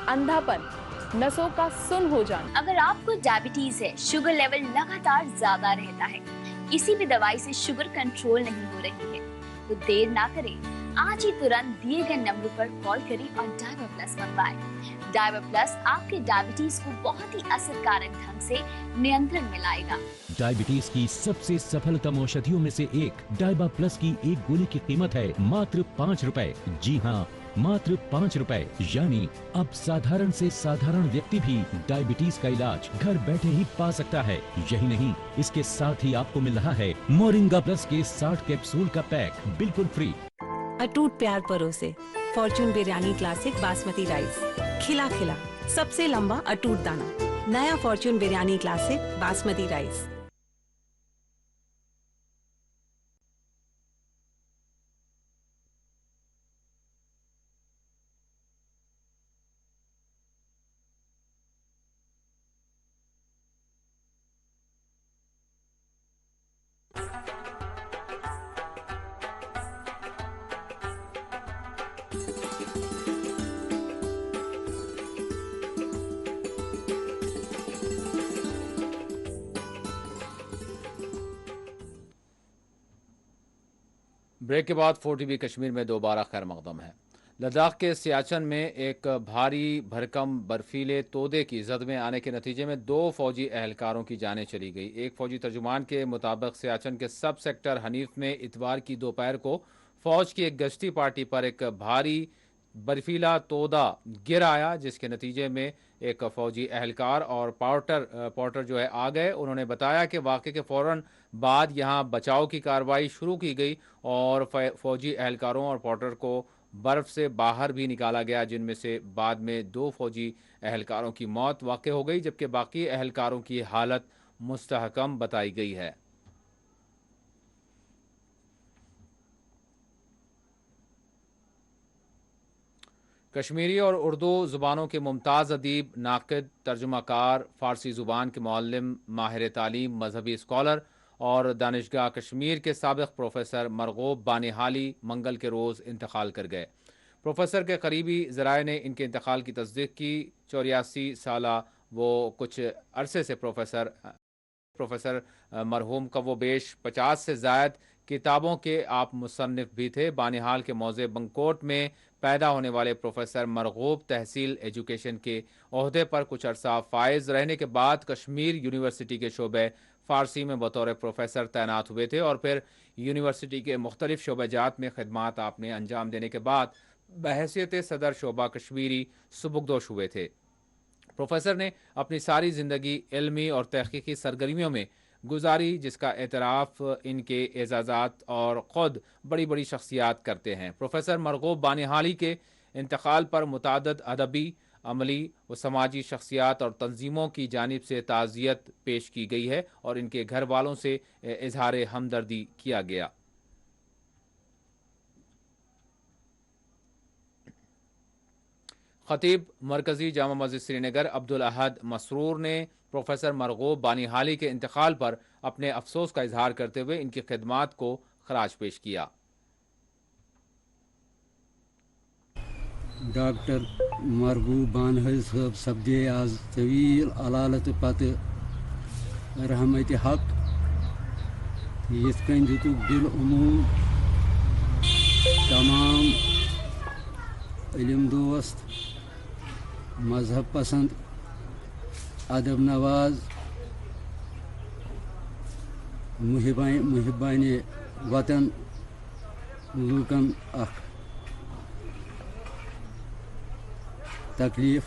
अंधापन, नसों का सुन्न हो जाना। अगर आपको डायबिटीज है, शुगर लेवल लगातार ज्यादा रहता है, किसी भी दवाई से शुगर कंट्रोल नहीं हो रही है, तो देर ना करें, आज ही तुरंत दिए गए नंबर पर कॉल करें और डाइबा प्लस मंगवाएं। डाइबा प्लस आपके डायबिटीज को बहुत ही असरकारक ढंग से नियंत्रण में लाएगा। डायबिटीज की सबसे सफलतम औषधियों में से एक डाइबा प्लस की एक गोली की कीमत है मात्र 5 रुपए। जी हाँ, मात्र 5 रुपए। यानी अब साधारण से साधारण व्यक्ति भी डायबिटीज का इलाज घर बैठे ही पा सकता है। यही नहीं, इसके साथ ही आपको मिल रहा है मोरिंगा प्लस के 60 कैप्सूल का पैक बिल्कुल फ्री। अटूट प्यार परोसे Fortune biryani classic basmati rice, खिला खिला सबसे लंबा अटूट दाना, नया Fortune biryani classic basmati rice. Break के बाद 4TV कश्मीर में दोबारा खैर मकदम है। लद्दाख के सियाचन में एक भारी भरकम बर्फीले तोदे की जद में आने के नतीजे में 2 फौजी एहलकारों की जानें चली गई। एक फौजी तर्जुमान के मुताबिक सियाचन के सब सेक्टर हनीफ में इतवार की दोपहर को फौज की एक गश्ती पार्टी पर एक भारी बर्फीला तोदा गिर आया, जिसके नतीजे में एक फौजी एहलकार और पोर्टर जो है आ गए। उन्होंने बताया कि वाक़े के फ़ौरन बाद यहां बचाव की कार्रवाई शुरू की गई और फौजी एहलकारों और पोर्टर को बर्फ़ से बाहर भी निकाला गया, जिनमें से बाद में 2 फौजी एहलकारों की मौत वाक़ हो गई, जबकि बाकी एहलकारों की हालत मुस्तहकम बताई गई है। کشمیری اور اردو زبانوں کے ممتاز ادیب، ناقد، ترجمہ کار، فارسی زبان کے معلم، ماہر تعلیم، مذہبی اسکالر اور دانشگاہ کشمیر کے سابق پروفیسر مرغوب بانیحالی منگل کے روز انتقال کر گئے۔ پروفیسر کے قریبی ذرائع نے ان کے انتقال کی تصدیق کی۔ 84 سالہ وہ کچھ عرصے سے پروفیسر مرحوم کا وہ بیش 50 سے زائد کتابوں کے آپ مصنف بھی تھے۔ بانیحال کے موضع بنکوٹ میں پیدا ہونے والے پروفیسر مرغوب تحصیل ایجوکیشن کے عہدے پر کچھ عرصہ فائز رہنے کے بعد کشمیر یونیورسٹی کے شعبہ فارسی میں بطور پروفیسر تعینات ہوئے تھے اور پھر یونیورسٹی کے مختلف شعبہ جات میں خدمات آپ نے انجام دینے کے بعد بحیثیت صدر شعبہ کشمیری سبکدوش ہوئے تھے۔ پروفیسر نے اپنی ساری زندگی علمی اور تحقیقی سرگرمیوں میں گزاری، جس کا اعتراف ان کے اعزازات اور خود بڑی بڑی شخصیات کرتے ہیں۔ پروفیسر مرغوب بانیحالی کے انتقال پر متعدد ادبی، عملی و سماجی شخصیات اور تنظیموں کی جانب سے تعزیت پیش کی گئی ہے اور ان کے گھر والوں سے اظہار ہمدردی کیا گیا۔ خطیب مرکزی جامع مسجد سری نگر عبدالاحد مسرور نے پروفیسر مرغوب بانیحالی کے انتقال پر اپنے افسوس کا اظہار کرتے ہوئے ان کی خدمات کو خراج پیش کیا۔ ڈاکٹر مرغوب بانیحالی صاحب سپدے آز طویل علالت پتہ رحمت حق، یت کن دتک بالعموم تمام علم دوست، مذہب پسند، ادب نواز، محبان وطن لوکن اخ تکلیف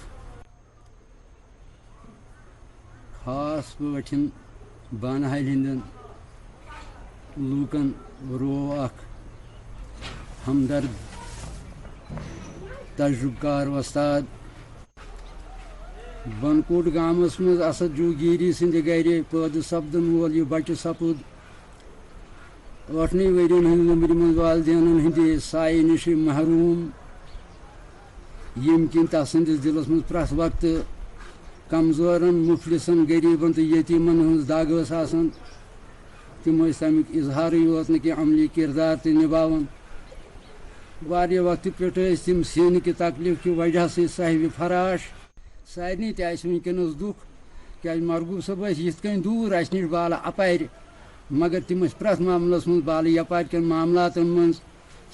خاص پٲٹھۍ بانیحال ہندین لوکن رو اخ ہمدرد تجربہ کار وستاد۔ بنکوٹ گامس مز اسد جوگیری سند گھر پید سپدن وول یہ بچہ سپود 8 ورین ہند عمر مز والدین ہندِ سایہ نش محروم، یم کن تسندس دلس مز پرٛٮ۪تھ وقتہٕ کمزورن، مفلسن، غریبن تو یتیمن ہز دگ ٲس آسان۔ تم ٲسۍ تمیُک اظہارٕے یوت نہٕ کینٛہہ، عملی کردار تہِ نباوان۔ واریاہ وقت پٮ۪ٹھ ٲسۍ تم سینہ کہ تکلیف کہ وجہ سۭتۍ صاحب فراش۔ سارنٕے تہِ آسہِ وٕنکٮ۪نس دُکھ، کیٛازِ مرغوب صٲب ٲسۍ یِتھ کٔنۍ دوٗر اَسہِ نِش بالہٕ اپارِ، مگر تم ٲسۍ پرٛٮ۪تھ معاملس منٛز بالہٕ یپارِ کٮ۪ن معاملاتن منٛز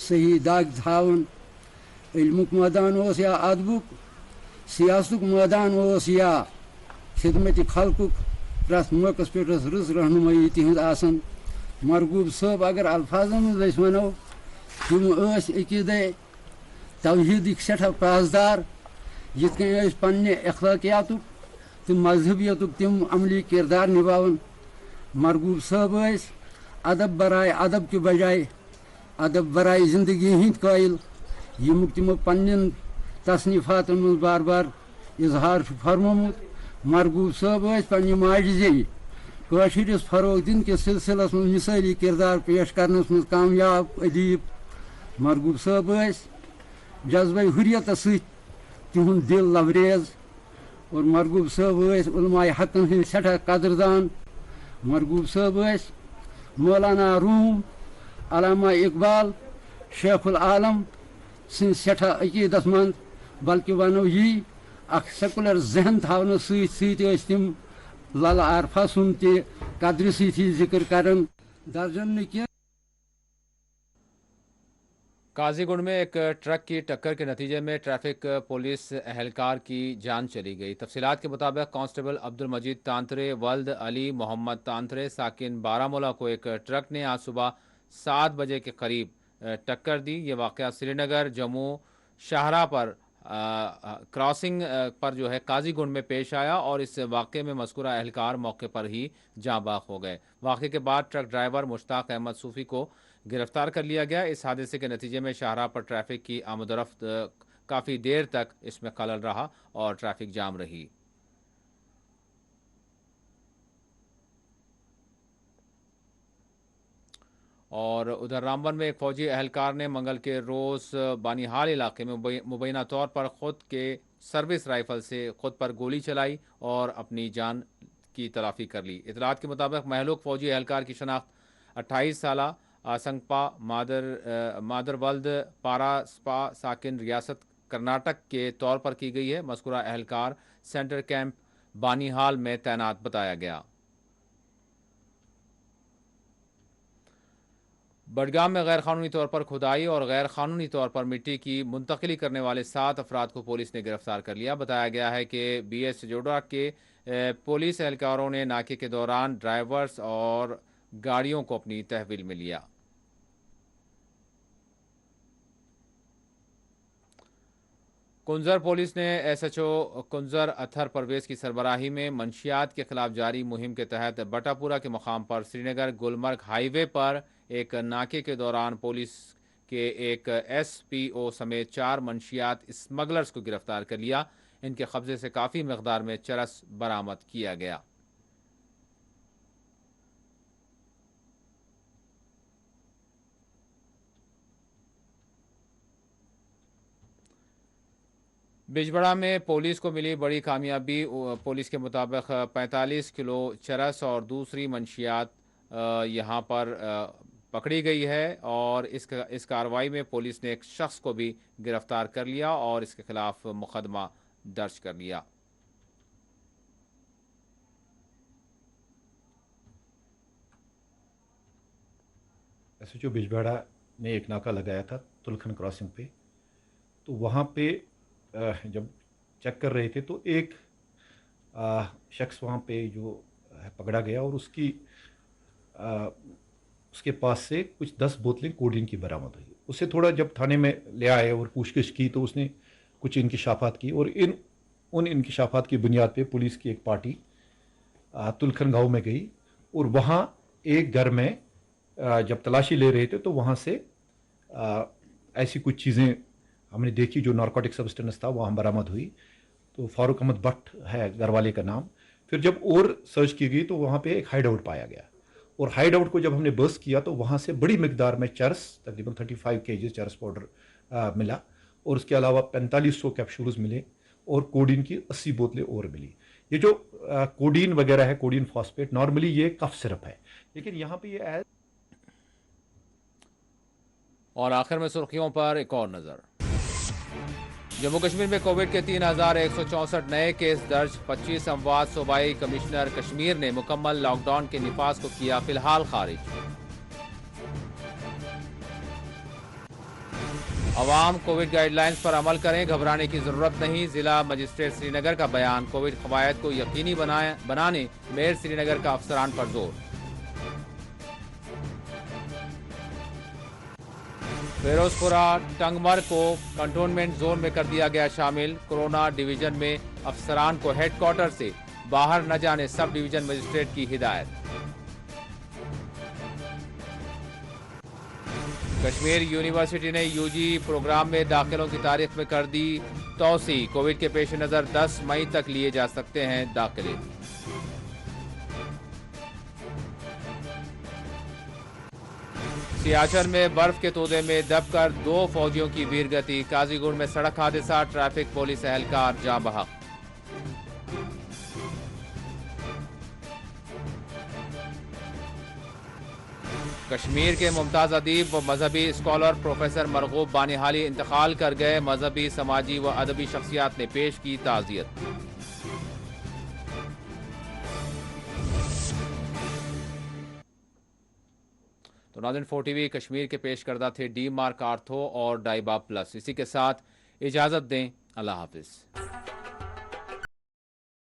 صحیح دگ تھاوان۔ علمُک مٲدان اوس یا ادبُک، سیاستُک مٲدان اوس یا خدمت خلقُک، پرٛٮ۪تھ موقعس پٮ۪ٹھ ٲس رٕژ رہنمٲیی تِہنٛز آسان۔ مرغوب صٲب اگر الفاظن منٛز أسۍ ونو، تم ٲسۍ عقیدے توحیدٕکۍ سٮ۪ٹھاہ پاسدار، یِتھ کٔنۍ ٲسۍ پننہِ اخلٲقیاتُک تہٕ مذہبیتُک تم عملی کردار نباوان۔ مرغوب صٲب ٲسۍ ادب برائے ادب کہ بجائے ادب برائے زندگی ہند قٲیل، ییٚمیُک تمو پننٮ۪ن تصنیفاتن منٛز بار بار اظہار چھُ فرمومُت۔ مرغوب صٲب ٲسۍ پننہِ ماجہِ زیٚوِ کٲشرِس فروغ دِنہٕ کِس سلسلس منٛز مثٲلی کردار پیش کرنس منٛز کامیاب ادیب۔ مرغوب صٲب ٲسۍ جذبے حریتس سۭتۍ تِہُنٛد دل لبریز، اور مرغوب صٲب ٲسۍ علماء حقن ہٕنٛدۍ سٮ۪ٹھاہ قدردان۔ مرغوب صٲب ٲسۍ مولانا روم، علامہ اقبال، شیخ العالم سٕنٛدۍ سٮ۪ٹھاہ عقیدت مند، بلکہ ونو یی اکھ سیکولر ذہن تھاونس سۭتۍ سۭتۍ ٲسۍ تم للہ عارفہ سُنٛد تہِ قدرِ سۭتی ذکر کران۔ درجن نہٕ کینٛہہ قاضی گنڈ میں ایک ٹرک کی ٹکر کے نتیجے میں ٹریفک پولیس اہلکار کی جان چلی گئی۔ تفصیلات کے مطابق کانسٹیبل عبدالمجید تانترے ولد علی محمد تانترے ساکن بارہمولہ کو ایک ٹرک نے آج صبح 7 بجے کے قریب ٹکر دی۔ یہ واقعہ سری نگر جموں شاہراہ پر کراسنگ پر قاضی گنڈ میں پیش آیا اور اس واقعے میں مذکورہ اہلکار موقع پر ہی جاں باخ ہو گئے۔ واقعے کے بعد ٹرک ڈرائیور مشتاق احمد صوفی کو گرفتار کر لیا گیا۔ اس حادثے کے نتیجے میں شاہراہ پر ٹریفک کی آمد و رفت کافی دیر تک اس میں خلل رہا اور ٹریفک جام رہی۔ اور ادھر رامبن میں ایک فوجی اہلکار نے منگل کے روز بانیحال علاقے میں مبینہ طور پر خود کے سروس رائفل سے خود پر گولی چلائی اور اپنی جان کی تلافی کر لی۔ اطلاعات کے مطابق مہلوک فوجی اہلکار کی شناخت 28 سالہ سنگپا مادر ولد پارا سپا ساکن ریاست کرناٹک کے طور پر کی گئی ہے۔ مذکورہ اہلکار سینٹر کیمپ بانیحال میں تعینات بتایا گیا۔ بڈگام میں غیر قانونی طور پر کھدائی اور غیر قانونی طور پر مٹی کی منتقلی کرنے والے 7 افراد کو پولیس نے گرفتار کر لیا۔ بتایا گیا ہے کہ بی ایس جوڑا کے پولیس اہلکاروں نے ناکے کے دوران ڈرائیورز اور گاڑیوں کو اپنی تحویل میں لیا۔ کنزر پولیس نے ایس ایچ او کنزر اطہر پرویز کی سربراہی میں منشیات کے خلاف جاری مہم کے تحت بٹا پورہ کے مقام پر سری نگر گلمرگ ہائی وے پر ایک ناکے کے دوران پولیس کے ایک ایس پی او سمیت 4 منشیات اسمگلرز کو گرفتار کر لیا۔ ان کے قبضے سے کافی مقدار میں چرس برآمد کیا گیا۔ بجبڑا میں پولیس کو ملی بڑی کامیابی۔ پولیس کے مطابق 45 کلو چرس اور دوسری منشیات یہاں پر پکڑی گئی ہے اور اس کارروائی میں پولیس نے ایک شخص کو بھی گرفتار کر لیا اور اس کے خلاف مقدمہ درج کر لیا۔ ایسے جو بجبڑا نے ایک ناکہ لگایا تھا تلکھن کراسنگ پہ، تو وہاں پہ جب چیک کر رہے تھے تو ایک شخص وہاں پہ جو پکڑا گیا اور اس کے پاس سے کچھ 10 بوتلیں کوڈین کی برآمد ہوئی۔ اسے تھوڑا جب تھانے میں لے آئے اور پوچھ گچھ کی تو اس نے کچھ انکشافات کی اور ان انکشافات کی بنیاد پہ پولیس کی ایک پارٹی تلکھن گاؤں میں گئی اور وہاں ایک گھر میں جب تلاشی لے رہے تھے تو وہاں سے ایسی کچھ چیزیں ہم نے دیکھی جو نارکوٹک سبسٹنس تھا، وہاں برآمد ہوئی۔ تو فاروق احمد بٹ ہے گھر والے کا نام۔ پھر جب اور سرچ کی گئی تو وہاں پہ ایک ہائیڈ آؤٹ پایا گیا اور ہائیڈ آؤٹ کو جب ہم نے برس کیا تو وہاں سے بڑی مقدار میں چرس تقریباً 35 kg چرس پاؤڈر ملا اور اس کے علاوہ 4500 کیپشولز ملے اور کوڈین کی 80 بوتلیں اور ملی۔ یہ جو کوڈین وغیرہ ہے، کوڈین فاسفیٹ، نارملی یہ کف سرپ ہے، لیکن یہاں پہ یہ اور آخر میں سرخیوں پر ایک اور نظر۔ جموں کشمیر میں کووڈ کے 3164 نئے کیس درج، 25 اموات۔ صوبائی کمشنر کشمیر نے مکمل لاک ڈاؤن کے نفاذ کو کیا فی الحال خارج۔ عوام کووڈ گائیڈ لائنز پر عمل کریں، گھبرانے کی ضرورت نہیں۔ ضلع مجسٹریٹ سری نگر کا بیان، کووڈ قواعد کو یقینی بنانے میئر سری نگر کا افسران پر زور۔ فیروز پورہ ٹنگمر کو کنٹونمنٹ زون میں کر دیا گیا شامل۔ کورونا ڈویژن میں افسران کو ہیڈ کوارٹر سے باہر نہ جانے سب ڈویژن مجسٹریٹ کی ہدایت۔ کشمیر یونیورسٹی نے یو جی پروگرام میں داخلوں کی تاریخ میں کر دی توسیع، کووڈ کے پیش نظر 10 مئی تک لیے جا سکتے ہیں داخلے۔ سیاچن میں برف کے تودے میں دب کر 2 فوجیوں کی ویرگتی، قاضی گنڈ میں سڑک حادثہ، ٹریفک پولیس اہلکار جاں بحق۔ کشمیر کے ممتاز ادیب و مذہبی اسکالر پروفیسر مرغوب بانیحالی انتقال کر گئے، مذہبی، سماجی و ادبی شخصیات نے پیش کی تعزیت۔ تو ناظرین 4 ٹی وی کشمیر کے پیش کردہ تھے ڈی مارک آرتھو اور ڈائبا پلس۔ اسی کے ساتھ اجازت دیں، اللہ حافظ۔